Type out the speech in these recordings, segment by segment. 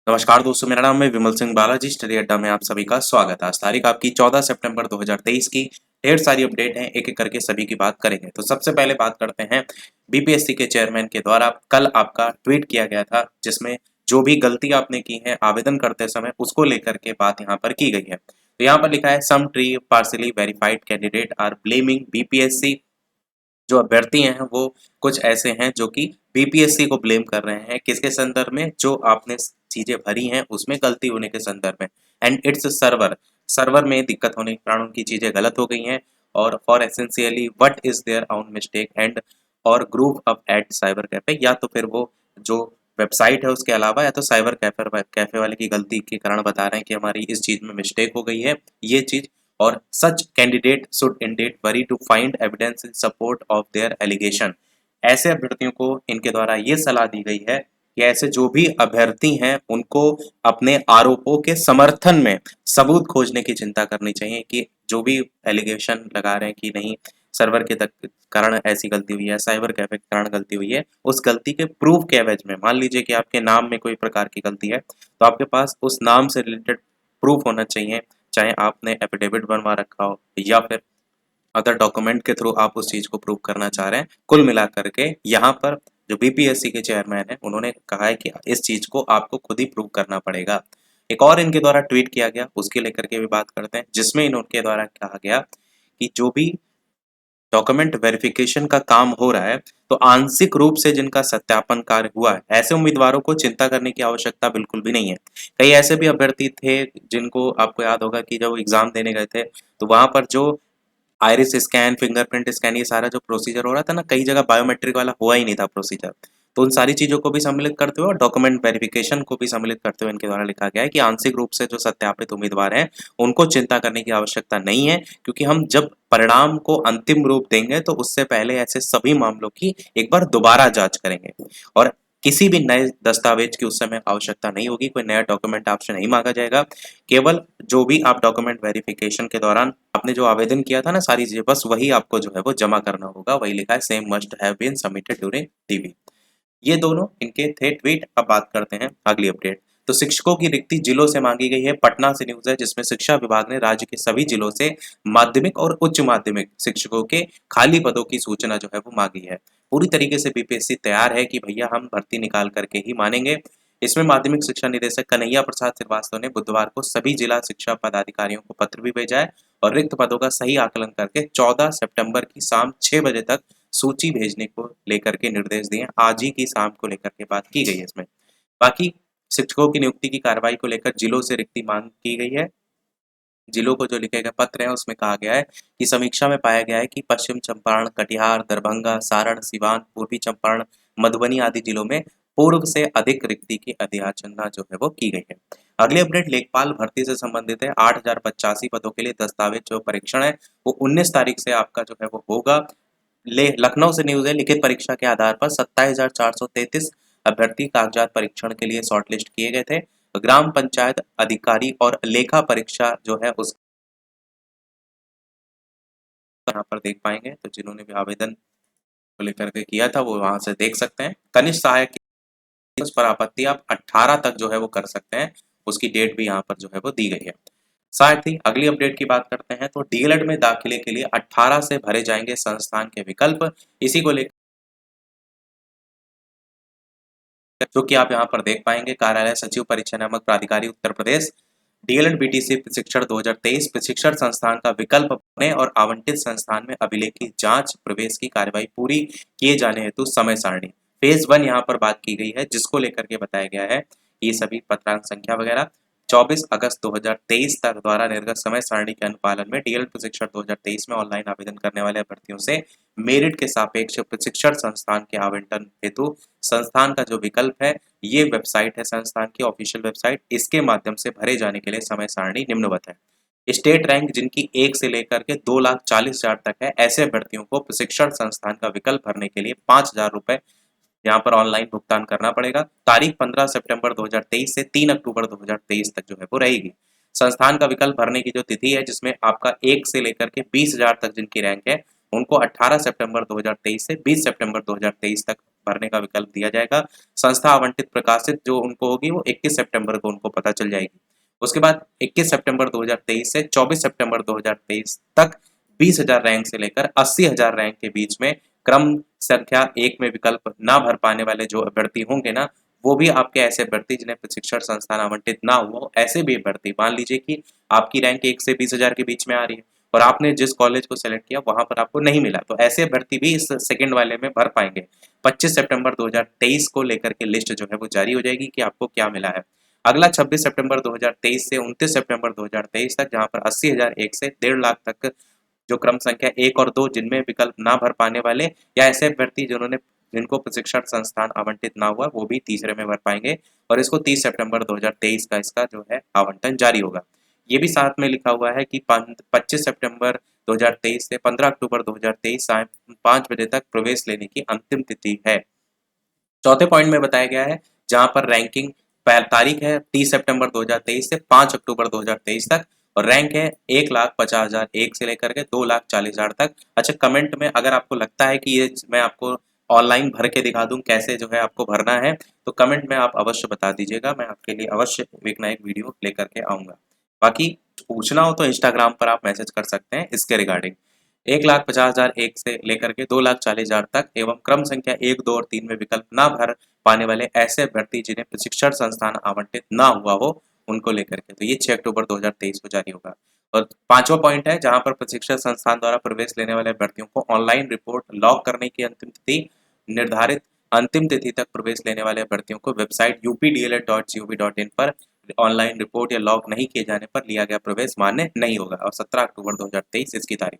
नमस्कार दोस्तों, मेरा नाम है विमल सिंह बालाजी। स्टडी अड्डा में आप सभी का स्वागत है। आज तारीख आपकी 14 सितंबर 2023 की। ढेर सारी अपडेट हैं, एक एक करके सभी की बात करेंगे। तो सबसे पहले बात करते हैं बीपीएससी के चेयरमैन के द्वारा कल आपका ट्वीट किया गया था, जिसमें जो भी गलती आपने की है आवेदन करते समय उसको लेकर के बात यहाँ पर की गई है। तो यहाँ पर लिखा है some three partially verified candidate are blaming BPSC. जो अभ्यर्थी हैं वो कुछ ऐसे हैं जो कि बीपीएससी को ब्लेम कर रहे हैं, किसके संदर्भ में, जो आपने चीजें भरी हैं उसमें गलती होने के संदर्भ में। एंड इट्स सर्वर सर्वर में दिक्कत होने के कारण उनकी चीजें गलत हो गई हैं। और for essentially what is there own mistake and और group up at cyber cafe, या तो फिर वो जो वेबसाइट है उसके अलावा, या तो साइबर कैफे कैफे वाले की गलती के कारण बता रहे हैं कि हमारी इस चीज में मिस्टेक हो गई है ये चीज। और such candidate should indeed worry to find evidence in support of their allegation. ऐसे अभ्यर्थियों को इनके द्वारा ये सलाह दी गई है कि ऐसे जो भी अभ्यर्थी हैं उनको अपने आरोपों के समर्थन में सबूत खोजने की चिंता करनी चाहिए, कि जो भी एलिगेशन लगा रहे हैं कि नहीं सर्वर के कारण ऐसी गलती हुई है, साइबर कैफे के कारण गलती हुई है, उस गलती के प्रूफ के एवज में, मान लीजिए कि आपके नाम में कोई प्रकार की गलती है तो आपके पास उस नाम से रिलेटेड प्रूफ होना चाहिए, चाहे आपने एफिडेविट बनवा रखा हो या फिर अदर डॉक्यूमेंट के थ्रू आप उस चीज को प्रूव करना चाह रहे हैं। कुल मिलाकर के यहाँ पर जो बीपीएससी के चेयरमैन है उन्होंने कहा है कि इस चीज को आपको खुद ही प्रूव करना पड़ेगा। एक और इनके द्वारा ट्वीट किया गया, उसके लेकर के भी बात करते हैं, जिसमें इनके द्वारा कहा गया कि जो भी डॉक्यूमेंट वेरिफिकेशन का काम हो रहा है तो आंशिक रूप से जिनका सत्यापन कार्य हुआ है ऐसे उम्मीदवारों को चिंता करने की आवश्यकता बिल्कुल भी नहीं है। कई ऐसे भी अभ्यर्थी थे जिनको आपको याद होगा कि जब एग्जाम देने गए थे तो वहां पर जो आइरिस स्कैन, फिंगरप्रिंट स्कैन, ये सारा जो प्रोसीजर हो रहा था ना, कई जगह बायोमेट्रिक वाला हुआ ही नहीं था प्रोसीजर। तो उन सारी चीजों को भी सम्मिलित करते हुए और डॉक्यूमेंट वेरिफिकेशन को भी सम्मिलित करते हुए इनके द्वारा लिखा गया है कि आंशिक रूप से जो सत्यापित उम्मीदवार हैं उनको चिंता करने की आवश्यकता नहीं है, क्योंकि हम जब परिणाम को अंतिम रूप देंगे तो उससे पहले ऐसे सभी मामलों की एक बार दोबारा जांच करेंगे और किसी भी नए दस्तावेज की उस समय आवश्यकता नहीं होगी, कोई नया डॉक्यूमेंट आपसे नहीं मांगा जाएगा। केवल जो भी आप डॉक्यूमेंट वेरिफिकेशन के दौरान आपने जो आवेदन किया था ना सारी चीजें, बस वही आपको जो है वो जमा करना होगा। वही लिखा है same must have been submitted during TV. ये दोनों इनके थे ट्वीट। अब बात करते हैं अगली अपडेट। तो शिक्षकों की रिक्ति जिलों से मांगी गई है, पटना से न्यूज है, जिसमें शिक्षा विभाग ने राज्य के सभी जिलों से माध्यमिक और उच्च माध्यमिक शिक्षकों के खाली पदों की सूचना जो है वो मांगी है। पूरी तरीके से बीपीएससी तैयार है कि भैया हम भर्ती निकाल करके ही मानेंगे। इसमें माध्यमिक शिक्षा निदेशक कन्हैया प्रसाद श्रीवास्तव ने बुधवार को सभी जिला शिक्षा पदाधिकारियों को पत्र भी भेजा है और रिक्त पदों का सही आकलन करके 14 सितंबर की शाम 6 बजे तक सूची भेजने को लेकर के निर्देश दिए। आज ही की शाम को लेकर के बात की गई है इसमें। बाकी शिक्षकों की नियुक्ति की कार्रवाई को लेकर जिलों से रिक्ति मांग की गई है। जिलों को जो लिखे गए पत्र है उसमें कहा गया है कि समीक्षा में पाया गया है कि पश्चिम चंपारण, कटिहार, दरभंगा, सारण, सिवान, पूर्वी चंपारण, मधुबनी आदि जिलों में पूर्व से अधिक रिक्ति की अधियाचना जो है वो की गई है। अगली अपडेट लेखपाल भर्ती से संबंधित है। 8,085 पदों के लिए दस्तावेज जो परीक्षण है वो 19 तारीख से आपका जो है वो होगा। लखनऊ से न्यूज है, लिखित परीक्षा के आधार पर 27,433 अभ्यर्थी कागजात परीक्षण के लिए शॉर्टलिस्ट किए गए थे। ग्राम पंचायत अधिकारी और लेखा परीक्षा जो है उस यहाँ पर देख पाएंगे, तो जिन्होंने भी आवेदन को लेकर के किया था वो वहां से देख सकते हैं। कनिष्ठ सहायक की उस पर आपत्ति आप 18 तक जो है वो कर सकते हैं, उसकी डेट भी यहाँ पर जो है वो दी गई है। साथ ही अगली अपडेट की बात करते हैं तो डीएलएड में दाखिले के लिए 18 से भरे जाएंगे संस्थान के विकल्प। इसी को लेकर जो कि आप यहाँ पर देख पाएंगे, कार्यालय सचिव परीक्षा नामक प्राधिकारी उत्तर प्रदेश डीएलएड बीटीसी प्रशिक्षण 2023 प्रशिक्षण संस्थान का विकल्प अपने और आवंटित संस्थान में अभिलेख की जांच प्रवेश की कार्यवाही पूरी किए जाने हेतु समय सारणी फेज 1 यहाँ पर बात की गई है, जिसको लेकर के बताया गया है ये सभी पत्रांक संख्या वगैरह 24 अगस्त 2023 तक द्वारा निर्गत समय सारणी के अनुपालन में डीएलएड प्रशिक्षण 2023 में ऑनलाइन आवेदन करने वाले अभ्यर्थियों से मेरिट के सापेक्ष प्रशिक्षण संस्थान के आवंटन हेतु संस्थान का जो विकल्प है, ये वेबसाइट है संस्थान की ऑफिशियल वेबसाइट, इसके माध्यम से भरे जाने के लिए समय सारणी निम्नवत है। स्टेट रैंक जिनकी 1 से लेकर के 2,40,000 तक है, ऐसे अभ्यर्थियों को प्रशिक्षण संस्थान का विकल्प भरने के लिए 5,000 रुपए यहाँ पर ऑनलाइन भुगतान करना पड़ेगा। तारीख 15 सितंबर 2023 से 3 अक्टूबर 2023 तक जो है वो रहेगी। संस्थान का विकल्प भरने की जो तिथि है, जिसमें आपका 1 से लेकर के 20,000 तक जिनकी रैंक है उनको 18 सितंबर 2023 से 20 सितंबर 2023 तक भरने का विकल्प दिया जाएगा। संस्था आवंटित प्रकाशित जो उनको होगी वो 21 सितंबर को उनको पता चल जाएगी। उसके बाद 21 सितंबर 2023 से 24 सितंबर 2023 तक 20,000 रैंक से लेकर 80,000 रैंक के बीच में क्रम संख्या 1 में विकल्प ना भर पाने वाले जो अभ्यर्थी होंगे ना, वो भी आपके ऐसे अभ्यर्थी जिन्हें प्रशिक्षण संस्थान आवंटित ना हुआ हो, ऐसे भी अभ्यर्थी मान लीजिए कि आपकी रैंक 1 से 20,000 के बीच में आ रही है और आपने जिस कॉलेज को सेलेक्ट किया वहां पर आपको नहीं मिला, तो ऐसे अभ्यर्थी भी इस सेकंड वाले में भर पाएंगे। 25 सितंबर 2023 को लेकर के लिस्ट जो है वो जारी हो जाएगी कि आपको क्या मिला है। अगला 26 सितंबर 2023 से 29 सितंबर 2023 तक, जहां पर 80,001 से 1.5 लाख तक जो क्रम संख्या 1 और 2 जिनमें विकल्प ना भर पाने वाले या ऐसे अभ्यर्थी जिनको प्रशिक्षण संस्थान आवंटित ना हुआ, वो भी तीसरे में भर पाएंगे और इसको 30 सितंबर 2023 का इसका जो है आवंटन जारी होगा। ये भी साथ में लिखा हुआ है कि 25 सितंबर 2023 से 15 अक्टूबर 2023 साय 5 बजे तक प्रवेश लेने की अंतिम तिथि है। चौथे पॉइंट में बताया गया है जहां पर रैंकिंग तारीख है 30 सितंबर 2023 से 5 अक्टूबर 2023 तक और रैंक है 1,50,000 एक से लेकर के 2,40,000 तक। अच्छा, कमेंट में अगर आपको लगता है कि ये मैं आपको ऑनलाइन भर के दिखा दूं कैसे जो है आपको भरना है, तो कमेंट में आप अवश्य बता दीजिएगा, मैं आपके लिए अवश्य एक ना एक वीडियो लेकर के आऊंगा। बाकी पूछना हो तो इंस्टाग्राम पर आप मैसेज कर सकते हैं इसके रिगार्डिंग। 1,50,000 एक से लेकर के 2,40,000 तक एवं क्रम संख्या 1, 2 और 3 में विकल्प ना भर पाने वाले ऐसे अभ्यर्थी जिन्हें प्रशिक्षण संस्थान आवंटित ना हुआ हो, उनको लेकर के, तो ये 6 अक्टूबर 2023 को जारी होगा। और पांचवा पॉइंट है जहां पर प्रशिक्षण संस्थान द्वारा प्रवेश लेने वाले अभ्यर्थियों को ऑनलाइन रिपोर्ट लॉग करने की अंतिम तिथि निर्धारित अंतिम तिथि तक प्रवेश लेने वाले अभ्यर्थियों को वेबसाइट updled.gov.in पर ऑनलाइन रिपोर्ट या लॉग नहीं किए जाने पर लिया गया प्रवेश मान्य नहीं होगा और 17 अक्टूबर 2023 इसकी तारीख।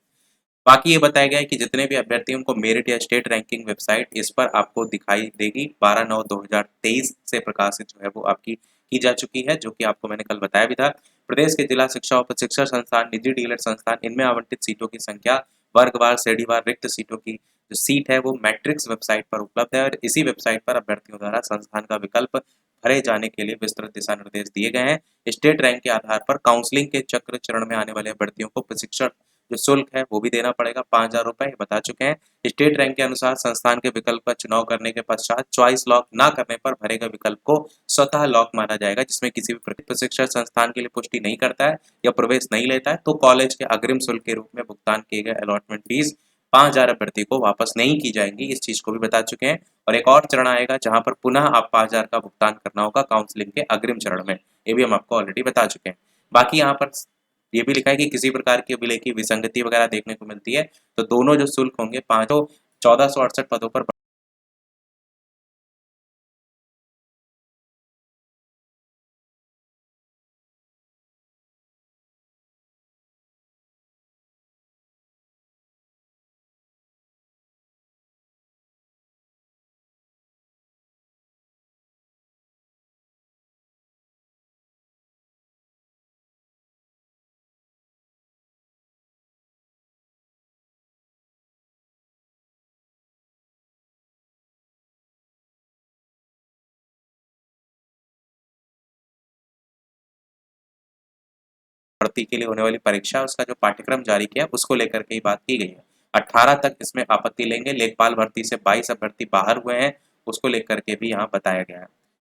बाकी ये बताया गया है कि जितने भी अभ्यर्थियों को मेरिट या स्टेट रैंकिंग वेबसाइट इस पर आपको दिखाई देगी 12/9/2023 से प्रकाशित जो है वो आपकी की जा चुकी है, जो कि आपको मैंने कल बताया भी था। प्रदेश के जिला शिक्षा और प्रशिक्षण संस्थान, निजी डीएलएड संस्थान, इनमें आवंटित सीटों की संख्या, वर्गवार, श्रेणीवार रिक्त सीटों की जो सीट है वो मैट्रिक्स वेबसाइट पर उपलब्ध है और इसी वेबसाइट पर अभ्यर्थियों द्वारा संस्थान का विकल्प भरे जाने के लिए विस्तृत दिशा निर्देश दिए गए हैं। स्टेट रैंक के आधार पर काउंसलिंग के चक्र चरण में आने वाले अभ्यर्थियों को प्रशिक्षण जो शुल्क है वो भी देना पड़ेगा, 5,000 रुपए बता चुके हैं। स्टेट रैंक के अनुसार संस्थान के विकल्प का चुनाव करने के पश्चात चॉइस लॉक ना करने पर भरे गए विकल्प को स्वतः लॉक माना जाएगा, जिसमें किसी भी प्रशिक्षण संस्थान के लिए पुष्टि नहीं करता है या प्रवेश नहीं लेता है तो कॉलेज के अग्रिम शुल्क के रूप में भुगतान किए गए अलॉटमेंट फीस 5,000 अभ्यर्थी को वापस नहीं की जाएंगी, इस चीज को भी बता चुके हैं। और एक और चरण आएगा जहां पर पुनः आप 5,000 का भुगतान करना होगा काउंसलिंग के अग्रिम चरण में, ये भी हम आपको ऑलरेडी बता चुके हैं। बाकी यहाँ पर ये भी लिखा है कि किसी प्रकार के विलय की विसंगति वगैरह देखने को मिलती है तो दोनों जो शुल्क होंगे 1468 पदों पर भर्ती के लिए होने वाली परीक्षा उसका जो पाठ्यक्रम जारी किया उसको लेकर के ही बात की गई है। 18 तक इसमें आपत्ति लेंगे। लेखपाल भर्ती से 22 अभ्यर्थी बाहर हुए हैं, उसको लेकर के भी यहाँ बताया गया है।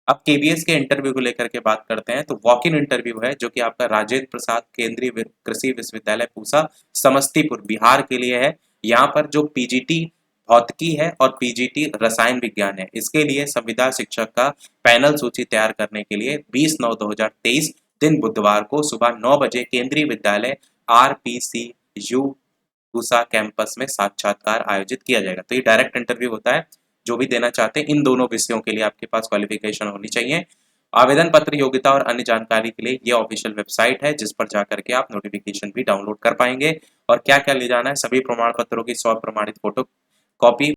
अब केवीएस के इंटरव्यू को लेकर के बात करते हैं तो वॉक इन इंटरव्यू है जो कि आपका राजेंद्र प्रसाद केंद्रीय कृषि विश्वविद्यालय पूसा समस्तीपुर बिहार के लिए है। यहाँ पर जो पीजीटी भौतिकी है और पीजीटी रसायन विज्ञान है, इसके लिए संविदा शिक्षक का पैनल सूची तैयार करने के लिए 20/9/2023 दिन बुधवार को सुबह 9 बजे केंद्रीय विद्यालय RPCU पूसा कैंपस में साक्षात्कार आयोजित किया जाएगा। तो ये डायरेक्ट इंटरव्यू होता है। जो भी देना चाहते हैं इन दोनों विषयों के लिए आपके पास क्वालिफिकेशन होनी चाहिए। आवेदन पत्र, योग्यता और अन्य जानकारी के लिए ये ऑफिशियल वेबसाइट है जिस पर जाकर के आप नोटिफिकेशन भी डाउनलोड कर पाएंगे। और क्या क्या ले जाना है, सभी प्रमाण पत्रों की 100 प्रमाणित फोटो कॉपी